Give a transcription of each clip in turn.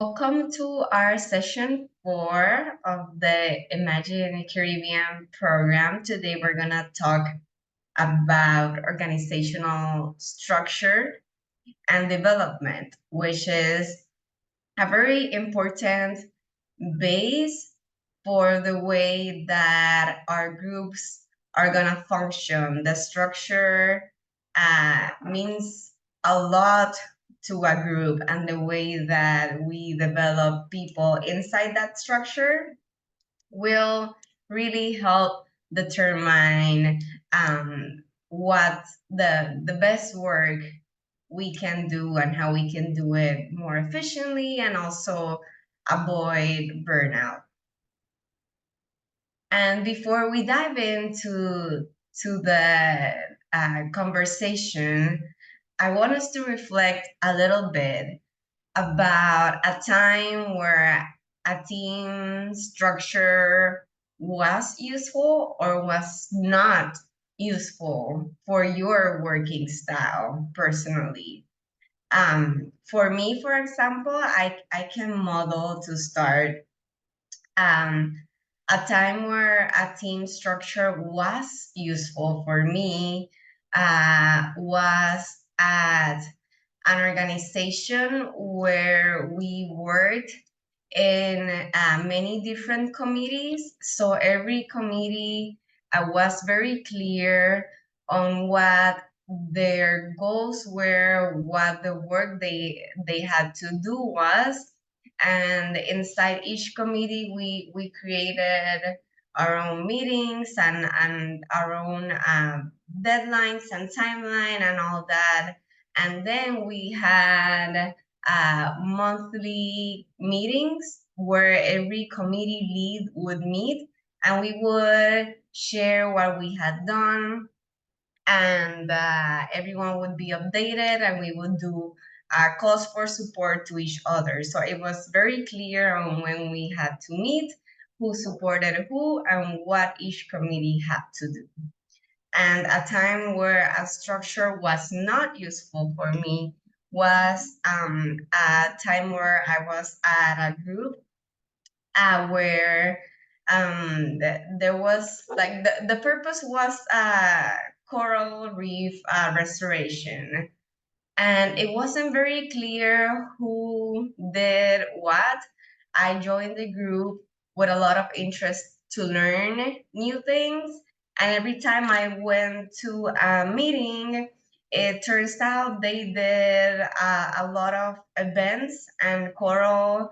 Welcome to our session 4 of the Imagine Caribbean program. Today we're going to talk about organizational structure and development, which is a very important base for the way that our groups are going to function. The structure means a lot to a group, and the way that we develop people inside that structure will really help determine what the best work we can do and how we can do it more efficiently and also avoid burnout. And before we dive into the conversation, I want us to reflect a little bit about a time where a team structure was useful or was not useful for your working style personally. For me, for example, I can model to start um, a time where a team structure was useful for me was at an organization where we worked in many different committees. So every committee was very clear on what their goals were, what the work they had to do was, and inside each committee we created our own meetings and our own deadlines and timeline and all that. And then we had monthly meetings where every committee lead would meet and we would share what we had done, and everyone would be updated and we would do calls for support to each other. So it was very clear on when we had to meet, who supported who, and what each committee had to do. And a time where a structure was not useful for me was a time where I was at a group where there was like the purpose was coral reef restoration, and it wasn't very clear who did what. I joined the group with a lot of interest to learn new things, and every time I went to a meeting, it turns out they did a lot of events and coral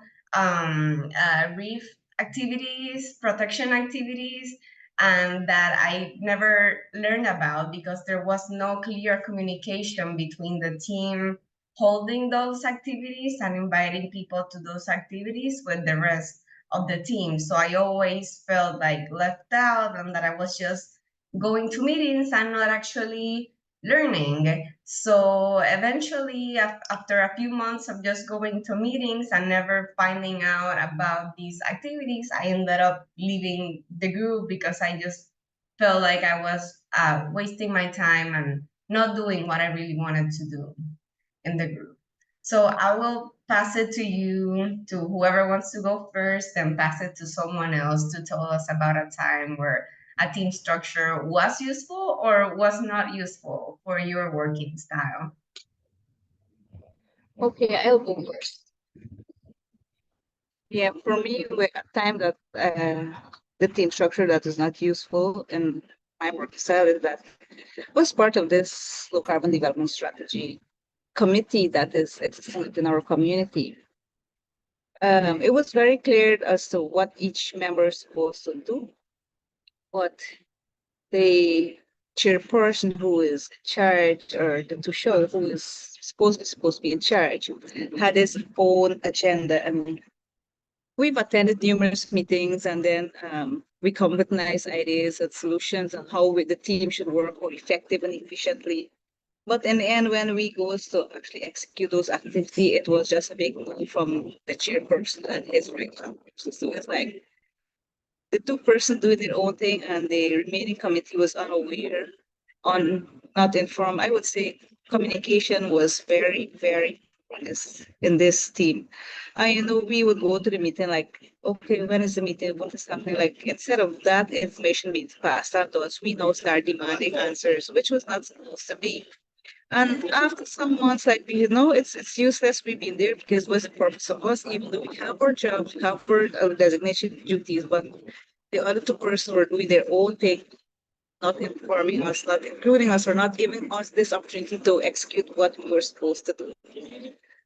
reef activities, protection activities, and that I never learned about because there was no clear communication between the team holding those activities and inviting people to those activities with the rest of the team. So I always felt like left out and that I was just going to meetings and not actually learning. So eventually, after a few months of just going to meetings and never finding out about these activities, I ended up leaving the group because I just felt like I was wasting my time and not doing what I really wanted to do in the group. So I will pass it to you, to whoever wants to go first, and pass it to someone else to tell us about a time where a team structure was useful or was not useful for your working style. Okay, I'll go first. Yeah, for me, a time that the team structure that is not useful in my work style is that was part of this low carbon development strategy committee that is existing within our community. It was very clear as to what each member is supposed to do, what the chairperson who is in charge or the tushol who is supposed to be in charge had his own agenda, and we've attended numerous meetings, and then we come with nice ideas and solutions on how the team should work more effective and efficiently. But in the end, when we go to actually execute those activities, it was just a big no from the chairperson and his regular person. So it's like the two person doing their own thing, and the remaining committee was unaware, on not informed. I would say communication was very, very in this team. We would go to the meeting like, okay, when is the meeting? What is happening? Like, instead of that information being passed on to us, we now start demanding answers, which was not supposed to be. And after some months, like it's useless. We've been there because what's the purpose of us? Even though we have our jobs, we have our designation duties, but the other two persons were doing their own thing, not informing us, not including us, or not giving us this opportunity to execute what we were supposed to do.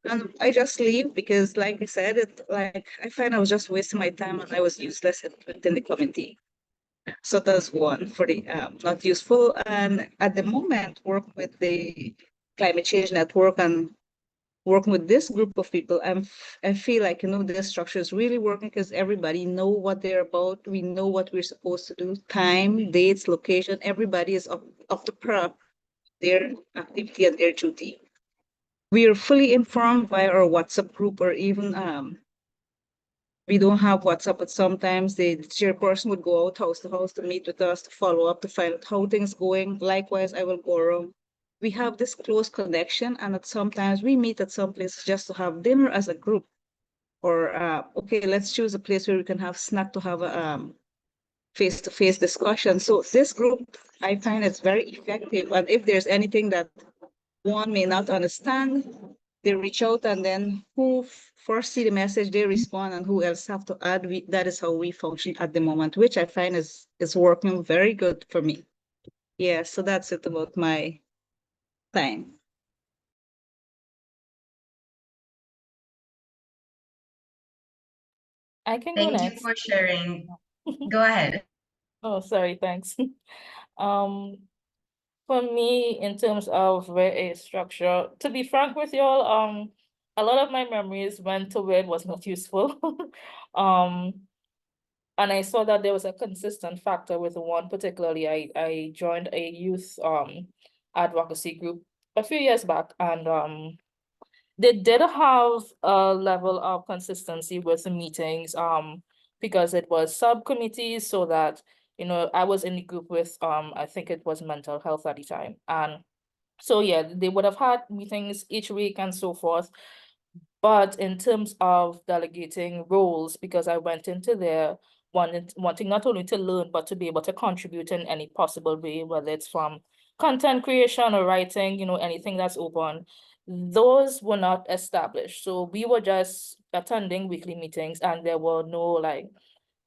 And I just leave because, like I said, I find I was just wasting my time and I was useless within the committee. So that's one for the not useful. And at the moment, work with the climate change network and working with this group of people, I feel like this structure is really working because everybody know what they're about. We know what we're supposed to do, time, dates, location. Everybody is up to prep their activity and their duty. We are fully informed by our WhatsApp group, or even we don't have WhatsApp, but sometimes the chairperson would go out house to house to meet with us, to follow up, to find out how things going. Likewise, I will go around. We have this close connection, and sometimes we meet at some place just to have dinner as a group. Or okay, let's choose a place where we can have snack to have a face-to-face discussion. So this group, I find it's very effective. And if there's anything that one may not understand, they reach out, and then who first see the message, they respond, and who else have to add. That is how we function at the moment, which I find is working very good for me. Yeah, so that's it about my time. I can go Thank you next. for sharing. Go ahead. Oh, sorry, thanks. Um, for me, in terms of where a structure, to be frank with y'all, a lot of my memories went to where it was not useful. Um, and I saw that there was a consistent factor with one particularly. I joined a youth advocacy group a few years back, and they did have a level of consistency with the meetings, because it was subcommittees, so that I was in the group with I think it was mental health at the time. And so yeah, they would have had meetings each week and so forth. But in terms of delegating roles, because I went into there wanting not only to learn, but to be able to contribute in any possible way, whether it's from content creation or writing, anything that's open, those were not established. So we were just attending weekly meetings, and there were no like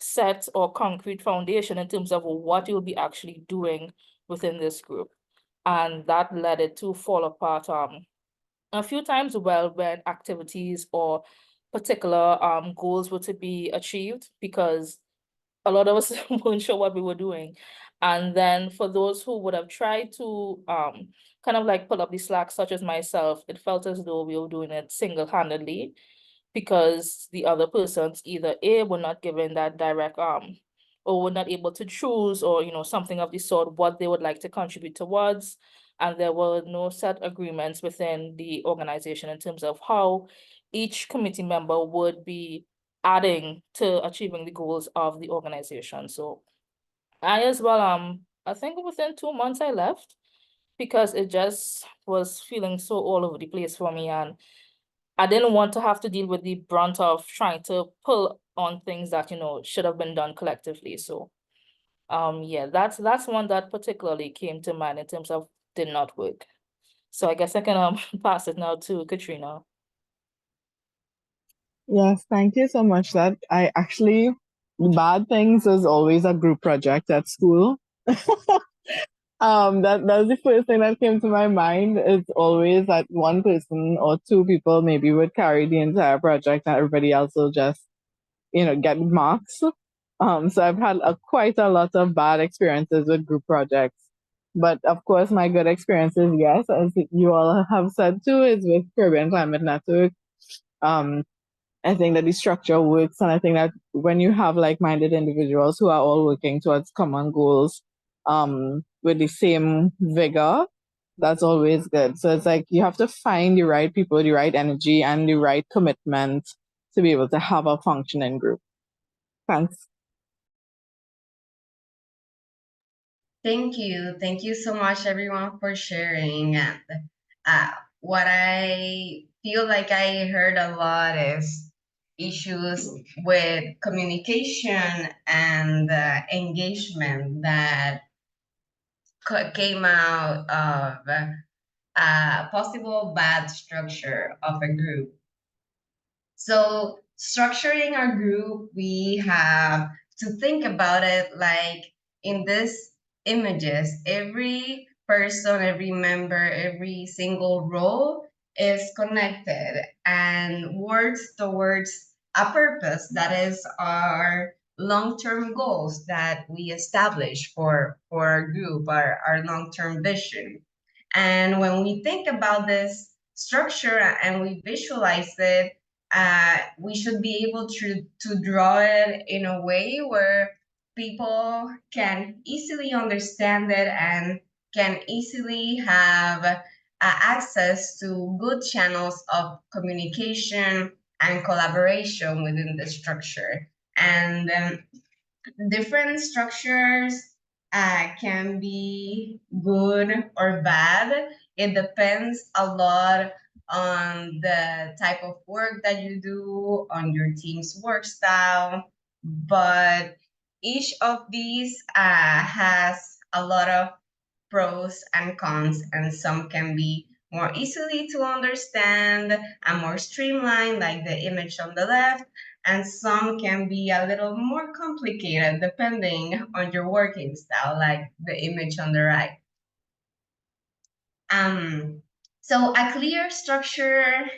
set or concrete foundation in terms of what you'll be actually doing within this group. And that led it to fall apart a few times, well, when activities or particular goals were to be achieved, because a lot of us weren't sure what we were doing. And then for those who would have tried to kind of like pull up the slack, such as myself, it felt as though we were doing it single-handedly, because the other persons either A, were not given that direct or were not able to choose, or something of the sort, what they would like to contribute towards. And there were no set agreements within the organization in terms of how each committee member would be adding to achieving the goals of the organization. So I as well, I think within 2 months I left, because it just was feeling so all over the place for me, and I didn't want to have to deal with the brunt of trying to pull on things that, should have been done collectively. So yeah, that's one that particularly came to mind in terms of did not work. So I guess I can pass it now to Katrina. Yes, thank you so much. That I actually, bad things is always a group project at school. That's the first thing that came to my mind. It's always that one person or two people maybe would carry the entire project, and everybody else will just, get marks. So I've had quite a lot of bad experiences with group projects. But of course, my good experiences, yes, as you all have said too, is with Caribbean Climate Network. Um, I think that the structure works, and I think that when you have like-minded individuals who are all working towards common goals, with the same vigor, that's always good. So it's like you have to find the right people, the right energy, and the right commitment to be able to have a functioning group. Thanks. Thank you. Thank you so much, everyone, for sharing. And what I feel like I heard a lot is issues with communication and engagement that came out of a possible bad structure of a group. So structuring our group, we have to think about it like in these images, every person, every member, every single role is connected and works towards a purpose that is our long-term goals that we establish for our group, our long-term vision. And when we think about this structure and we visualize it, we should be able to draw it in a way where people can easily understand it and can easily have access to good channels of communication and collaboration within the structure. And different structures can be good or bad. It depends a lot on the type of work that you do, on your team's work style. But each of these has a lot of pros and cons, and some can be more easily to understand and more streamlined, like the image on the left, and some can be a little more complicated depending on your working style, like the image on the right. Um, so a clear structure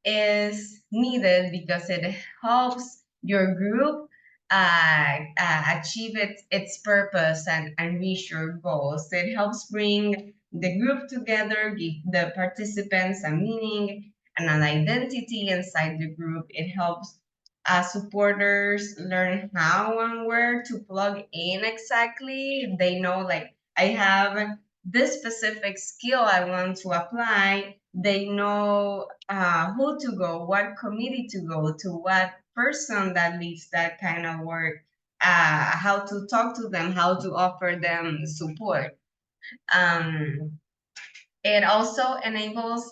is needed because it helps your group achieve its purpose and reach your goals. It helps bring the group together, give the participants a meaning and an identity inside the group. It helps supporters learn how and where to plug in exactly. They know, like, I have this specific skill I want to apply. They know who to go, what committee to go to, what person that leads that kind of work, how to talk to them, how to offer them support. Um, it also enables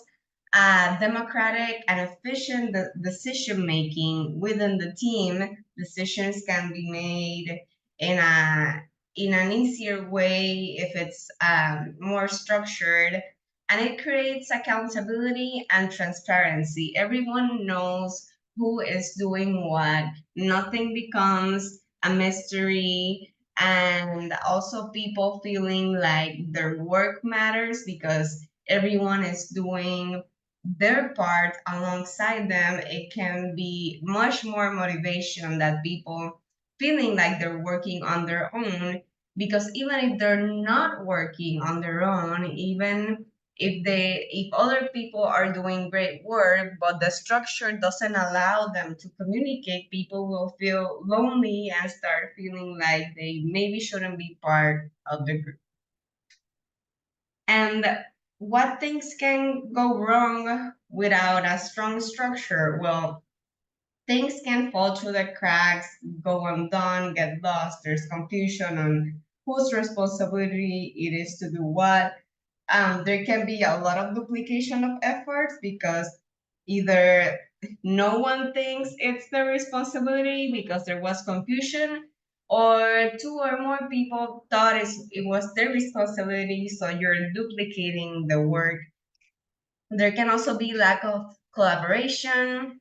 democratic and efficient decision making within the team. Decisions can be made in a in an easier way if it's more structured, and it creates accountability and transparency. Everyone knows who is doing what. Nothing becomes a mystery, and also people feeling like their work matters because everyone is doing their part alongside them. It can be much more motivation that people feeling like they're working on their own, because even if they're not working on their own, even if other people are doing great work but the structure doesn't allow them to communicate, people will feel lonely and start feeling like they maybe shouldn't be part of the group. And what things can go wrong without a strong structure? Well, things can fall through the cracks, go undone, get lost. There's confusion on whose responsibility it is to do what. There can be a lot of duplication of efforts because either no one thinks it's their responsibility because there was confusion, or two or more people thought it was their responsibility, so you're duplicating the work. There can also be lack of collaboration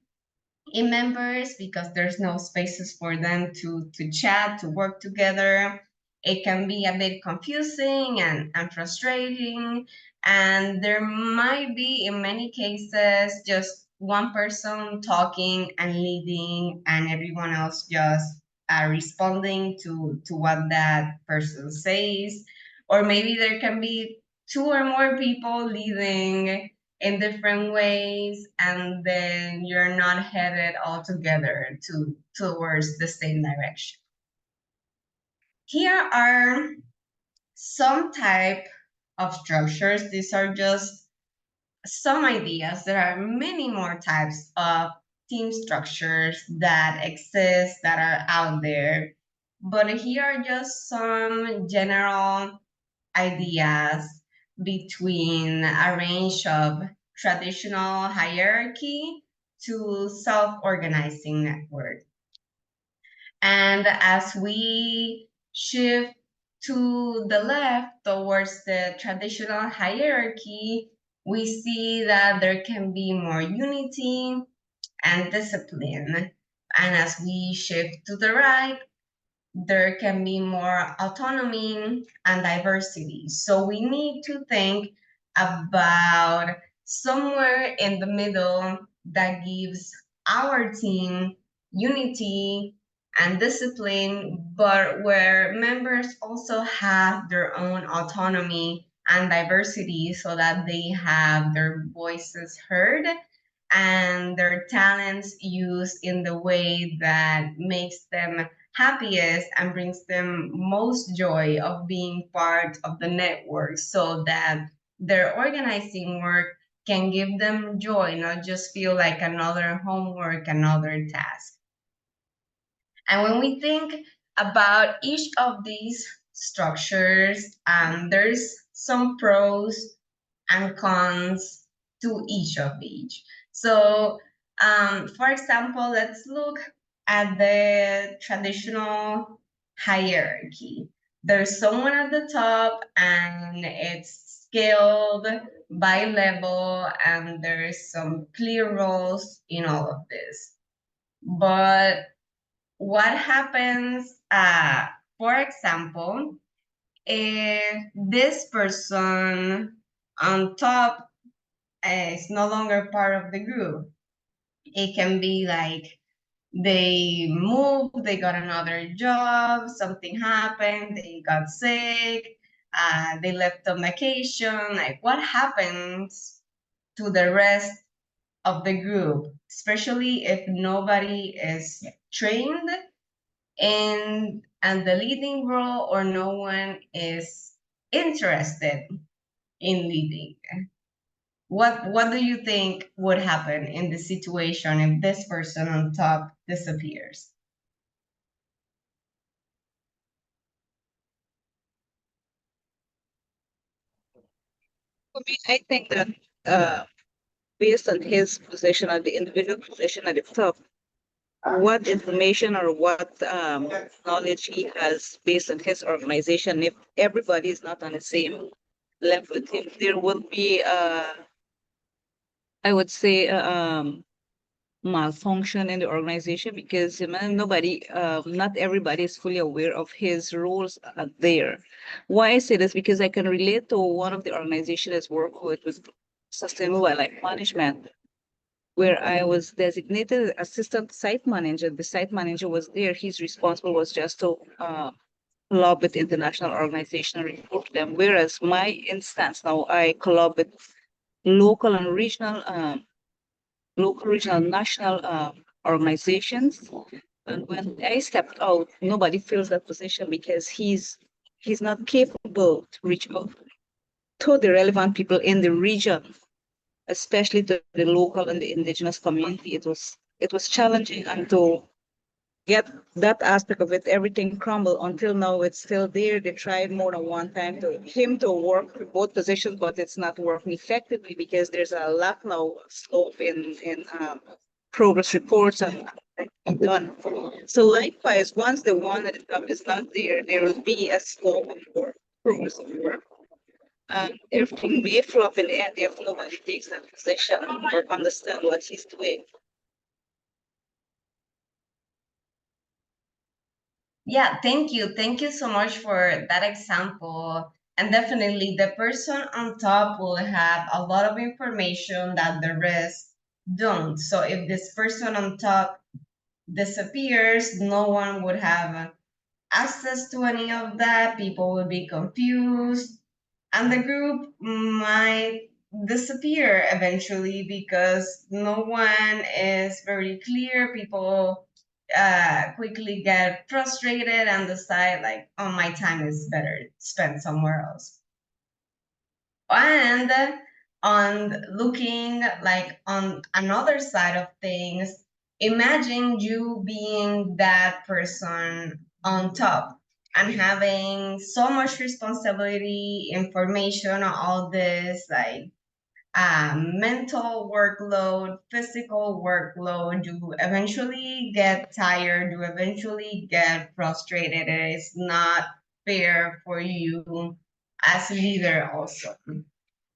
in members because there's no spaces for them to chat, to work together. It can be a bit confusing and frustrating. And there might be, in many cases, just one person talking and leading, and everyone else just responding to what that person says. Or maybe there can be two or more people leading in different ways, and then you're not headed all together towards the same direction. Here are some type of structures. These are just some ideas. There are many more types of team structures that exist, that are out there, but here are just some general ideas between a range of traditional hierarchy to self-organizing network. And as we shift to the left towards the traditional hierarchy, we see that there can be more unity and discipline. And as we shift to the right, there can be more autonomy and diversity. So we need to think about somewhere in the middle that gives our team unity and discipline, but where members also have their own autonomy and diversity so that they have their voices heard and their talents used in the way that makes them happiest and brings them most joy of being part of the network so that their organizing work can give them joy, not just feel like another homework, another task. And when we think about each of these structures, there's some pros and cons to each of each. So, for example, let's look at the traditional hierarchy. There's someone at the top, and it's scaled by level, and there's some clear roles in all of this. But what happens, for example, if this person on top is no longer part of the group? It can be like they moved, they got another job, something happened, they got sick, they left on vacation. Like, what happens to the rest of the group, especially if nobody is trained in the leading role or no one is interested in leading? What do you think would happen in this situation if this person on top disappears? For me, I think that based on his position at the individual position at the top, what information or what knowledge he has based on his organization, if everybody is not on the same level with him, there will be, I would say, malfunction in the organization because nobody, not everybody is fully aware of his roles there. Why I say this because I can relate to one of the organizations I work with Sustainable Wildlife Management, where I was designated assistant site manager. The site manager was there. His responsible was just to collab with international organization and report to them. Whereas my instance now, I collab with local and regional, national organizations. And when I stepped out, nobody fills that position because he's not capable to reach out to the relevant people in the region, especially to the local and the indigenous community. It was challenging, and to get that aspect of it, everything crumbled. Until now, it's still there. They tried more than one time to him to work with both positions, but it's not working effectively because there's a lack now of scope in progress reports and done. So likewise, once the one at the top is not there, there will be a scope for progress of work. Everything may flop in the end if nobody takes that position or understand what he's doing. Yeah, thank you. Thank you so much for that example. And definitely the person on top will have a lot of information that the rest don't. So if this person on top disappears, no one would have access to any of that. People would be confused, and the group might disappear eventually because no one is very clear. People quickly get frustrated and decide like, oh, my time is better spent somewhere else. And on looking like on another side of things, imagine you being that person on top and having so much responsibility, information, all this, like mental workload, physical workload. You eventually get tired, you eventually get frustrated. It is not fair for you as a leader also.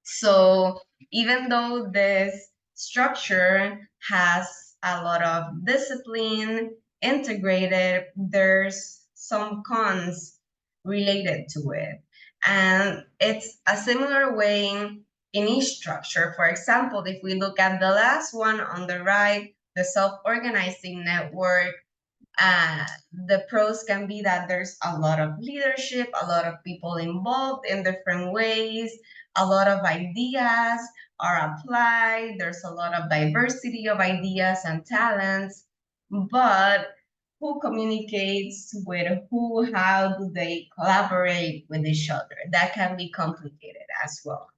So even though this structure has a lot of discipline integrated, there's some cons related to it. And it's a similar way in each structure. For example, if we look at the last one on the right, the self-organizing network, uh, the pros can be that there's a lot of leadership, a lot of people involved in different ways, a lot of ideas are applied, there's a lot of diversity of ideas and talents, but who communicates with who, how do they collaborate with each other? That can be complicated as well.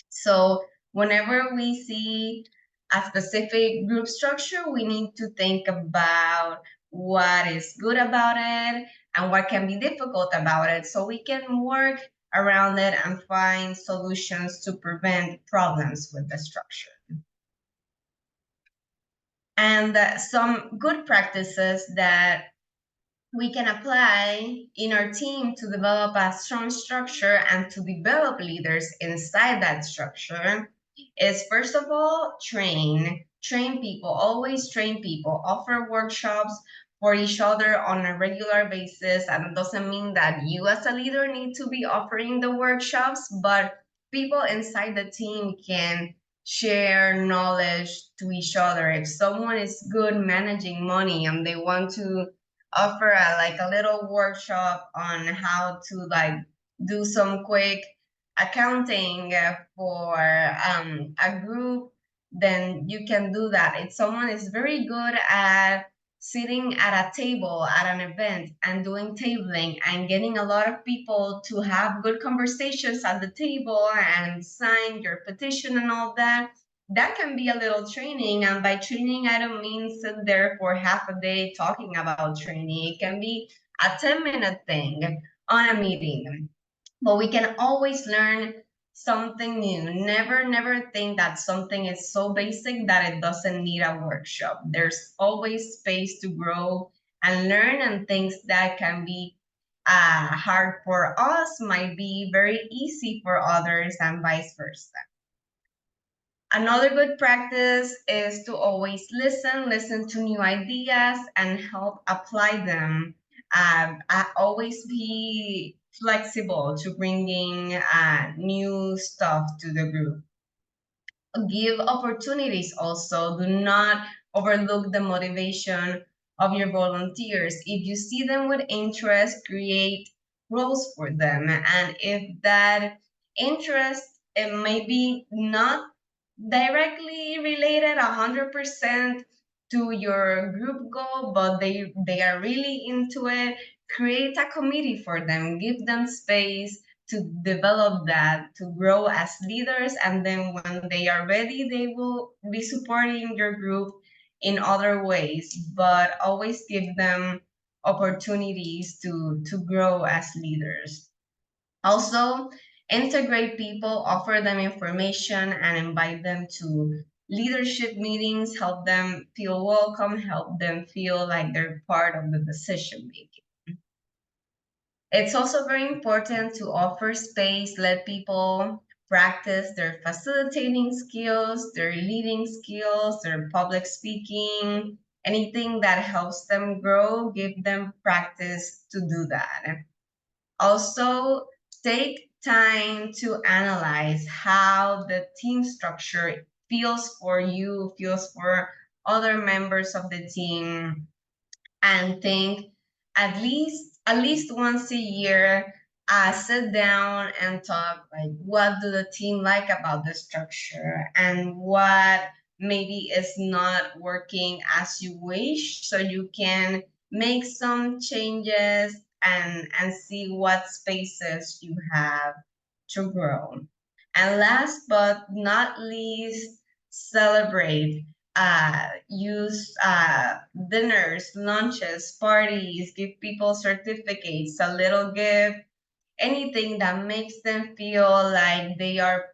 So whenever we see a specific group structure, we need to think about what is good about it and what can be difficult about it so we can work around it and find solutions to prevent problems with the structure. And some good practices that we can apply in our team to develop a strong structure and to develop leaders inside that structure is, first of all, train people, always train people, offer workshops for each other on a regular basis. And it doesn't mean that you as a leader need to be offering the workshops, but people inside the team can share knowledge to each other. If someone is good managing money and they want to offer like a little workshop on how to like do some quick accounting for a group, then you can do that. If someone is very good at sitting at a table at an event and doing tabling and getting a lot of people to have good conversations at the table and sign your petition and all that, that can be a little training. And by training, I don't mean sit there for half a day talking about training. It can be a 10-minute thing on a meeting. But we can always learn something new. Never think that something is so basic that it doesn't need a workshop. There's always space to grow and learn, and things that can be hard for us might be very easy for others, and vice versa. Another good practice is to always listen to new ideas and help apply them. Always be flexible to bringing new stuff to the group. Give opportunities also. Do not overlook the motivation of your volunteers. If you see them with interest, create roles for them. And if that interest, it may be not directly related 100% to your group goal, but they are really into it, create a committee for them, give them space to develop that, to grow as leaders, and then when they are ready, they will be supporting your group in other ways, but always give them opportunities to grow as leaders. Also, integrate people, offer them information, and invite them to leadership meetings, help them feel welcome, help them feel like they're part of the decision making. It's also very important to offer space, let people practice their facilitating skills, their leading skills, their public speaking, anything that helps them grow, give them practice to do that. Also, take time to analyze how the team structure feels for you, feels for other members of the team, and think at least once a year, sit down and talk like what do the team like about the structure and what maybe is not working as you wish, so you can make some changes and see what spaces you have to grow. And last but not least, celebrate. Use dinners, lunches, parties, give people certificates, a little gift, anything that makes them feel like they are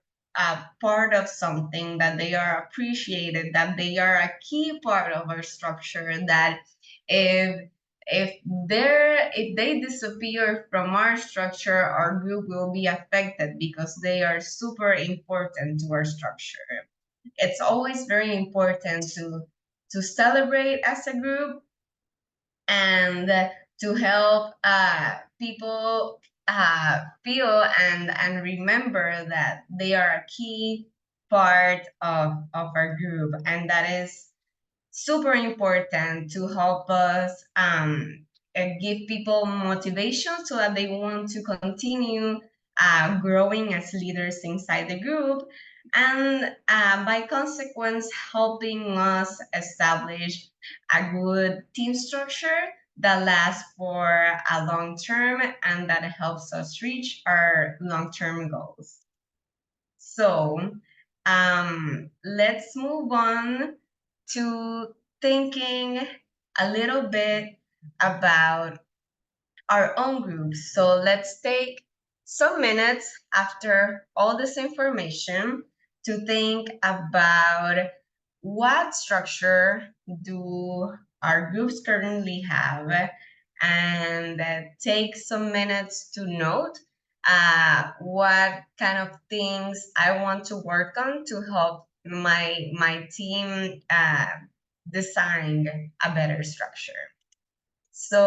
part of something, that they are appreciated, that they are a key part of our structure, that if if they disappear from our structure, our group will be affected because they are super important to our structure. It's always very important to celebrate as a group, and to help people feel and remember that they are a key part of our group, and that is super important to help us give people motivation so that they want to continue growing as leaders inside the group, and by consequence helping us establish a good team structure that lasts for a long term and that helps us reach our long-term goals. So let's move on to thinking a little bit about our own groups. So let's take some minutes after all this information to think about what structure do our groups currently have, and take some minutes to note what kind of things I want to work on to help my team design a better structure. So